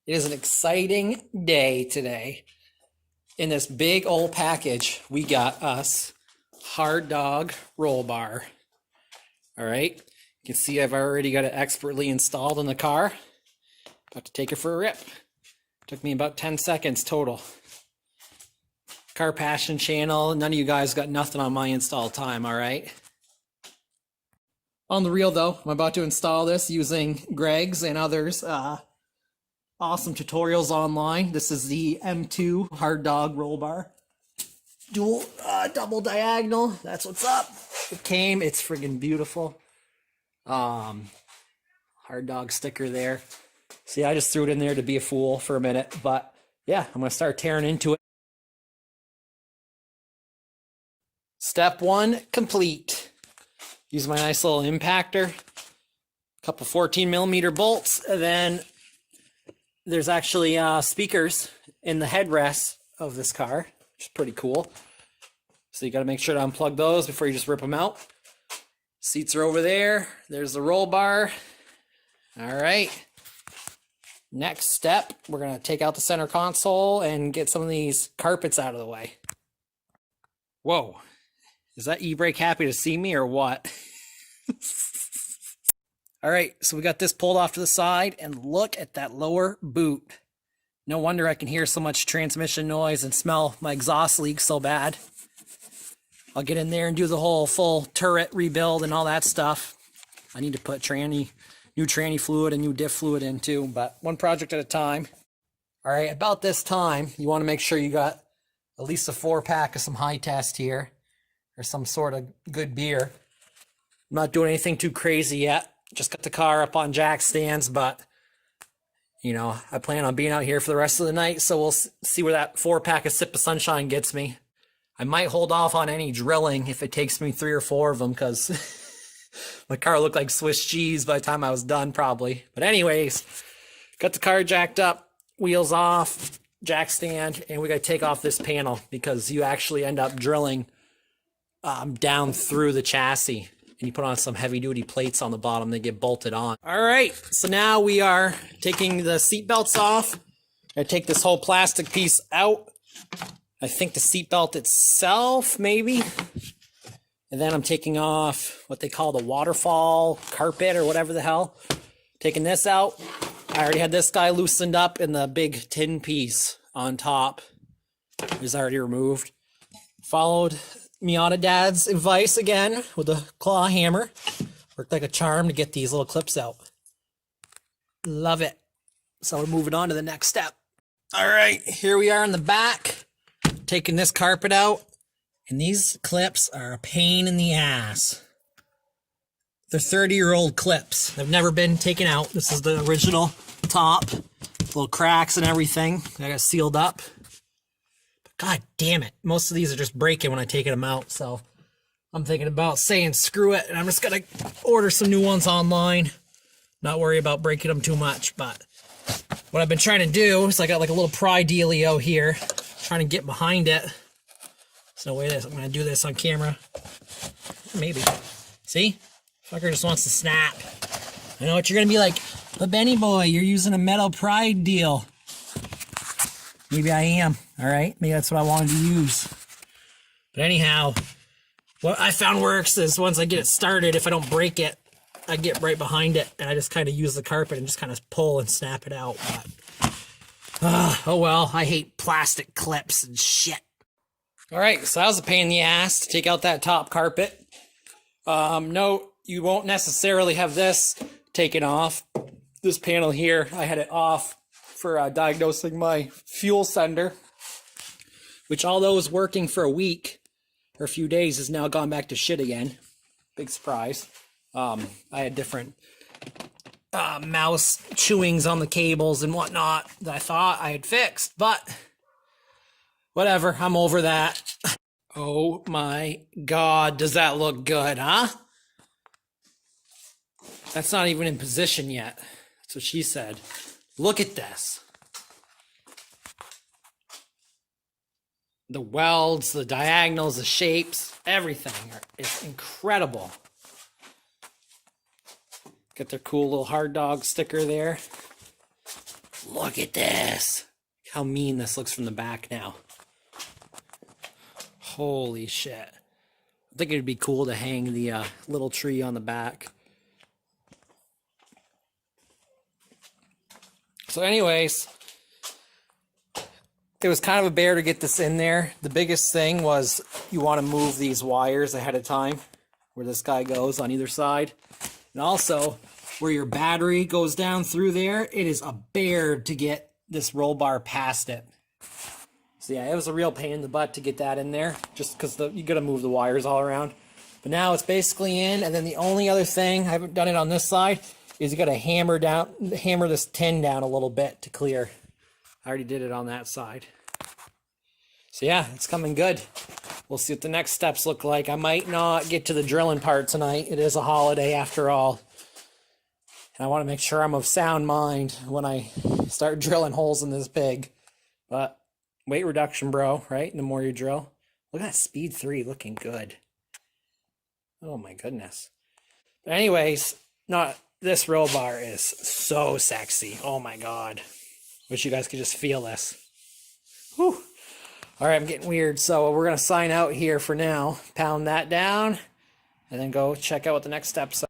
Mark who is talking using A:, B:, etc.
A: It is an exciting day today. In this big old package, we got us Harddog Rollbar. All right, you can see I've already got it expertly installed in the car. About to take it for a rip. Took me about 10 seconds total. Car Passion channel, none of you guys got nothing on my install time, all right? On the real though, I'm about to install this using Greg's and others' awesome tutorials online. This is the M2 Harddog Rollbar. Dual double diagonal. That's what's up. It came. It's friggin' beautiful. Harddog sticker there. See, I just threw it in there to be a fool for a minute, but yeah, I'm gonna start tearing into it. Step one complete. Use my nice little impactor. A couple 14mm bolts, and then there's actually speakers in the headrest of this car, which is pretty cool. So you got to make sure to unplug those before you just rip them out. Seats are over there. There's the roll bar. All right. Next step, we're going to take out the center console and get some of these carpets out of the way. Whoa. Is that e-brake happy to see me or what? All right, so we got this pulled off to the side, and look at that lower boot. No wonder I can hear so much transmission noise and smell my exhaust leak so bad. I'll get in there and do the whole full turret rebuild and all that stuff. I need to put new tranny fluid and new diff fluid in too, but one project at a time. All right, about this time, you want to make sure you got at least a 4-pack of some high test here, or some sort of good beer. I'm not doing anything too crazy yet. Just got the car up on jack stands, but you know, I plan on being out here for the rest of the night, so we'll see where that 4-pack of Sip of Sunshine gets me. I might hold off on any drilling if it takes me 3 or 4 of them, because my car looked like Swiss cheese by the time I was done, probably. But anyways, got the car jacked up, wheels off, jack stand, and we got to take off this panel because you actually end up drilling down through the chassis. And you put on some heavy-duty plates on the bottom. They get bolted on. All right, so now we are taking the seat belts off. I take this whole plastic piece out. I think the seat belt itself, maybe. And then I'm taking off what they call the waterfall carpet or whatever the hell. Taking this out. I already had this guy loosened up, and the big tin piece on top is already removed. Followed Miata Dad's advice again with a claw hammer. Worked like a charm to get these little clips out. Love it. So we're moving on to the next step. All right, here we are in the back, taking this carpet out, and these clips are a pain in the ass. They're 30-year-old clips. They've never been taken out. This is the original top, little cracks and everything. I got sealed up. God damn it. Most of these are just breaking when I take them out, so I'm thinking about saying screw it, and I'm just going to order some new ones online. Not worry about breaking them too much, but what I've been trying to do is I got like a little pry dealio here, trying to get behind it. So wait, I'm going to do this on camera. Maybe. See? Fucker just wants to snap. I know what you're going to be like, but Benny boy, you're using a metal pry deal. Maybe I am, all right? Maybe that's what I wanted to use. But anyhow, what I found works is once I get it started, if I don't break it, I get right behind it, and I just kind of use the carpet and just kind of pull and snap it out. But, oh well, I hate plastic clips and shit. All right, so that was a pain in the ass to take out that top carpet. No, you won't necessarily have this taken off. This panel here, I had it off for diagnosing my fuel sender, which although was working for a week or a few days has now gone back to shit again. Big surprise. I had different mouse chewings on the cables and whatnot that I thought I had fixed, but whatever, I'm over that. Oh my God, does that look good, huh? That's not even in position yet. That's what she said. Look at this. The welds, the diagonals, the shapes, everything is incredible. Got their cool little Harddog sticker there. Look at this. How mean this looks from the back now. Holy shit. I think it'd be cool to hang the little tree on the back. So anyways, it was kind of a bear to get this in there. The biggest thing was you want to move these wires ahead of time where this guy goes on either side. And also where your battery goes down through there, it is a bear to get this roll bar past it. So yeah, it was a real pain in the butt to get that in there just because you got to move the wires all around. But now it's basically in, and then the only other thing, I haven't done it on this side, is you got to hammer this tin down a little bit to clear. I already did it on that side. So yeah, it's coming good. We'll see what the next steps look like. I might not get to the drilling part tonight. It is a holiday after all. And I want to make sure I'm of sound mind when I start drilling holes in this pig. But weight reduction, bro, right? The more you drill. Look at that speed 3 looking good. Oh my goodness. But anyways, this roll bar is so sexy. Oh my god. Wish you guys could just feel this. Whew. All right, I'm getting weird. So we're going to sign out here for now. Pound that down. And then go check out what the next steps are.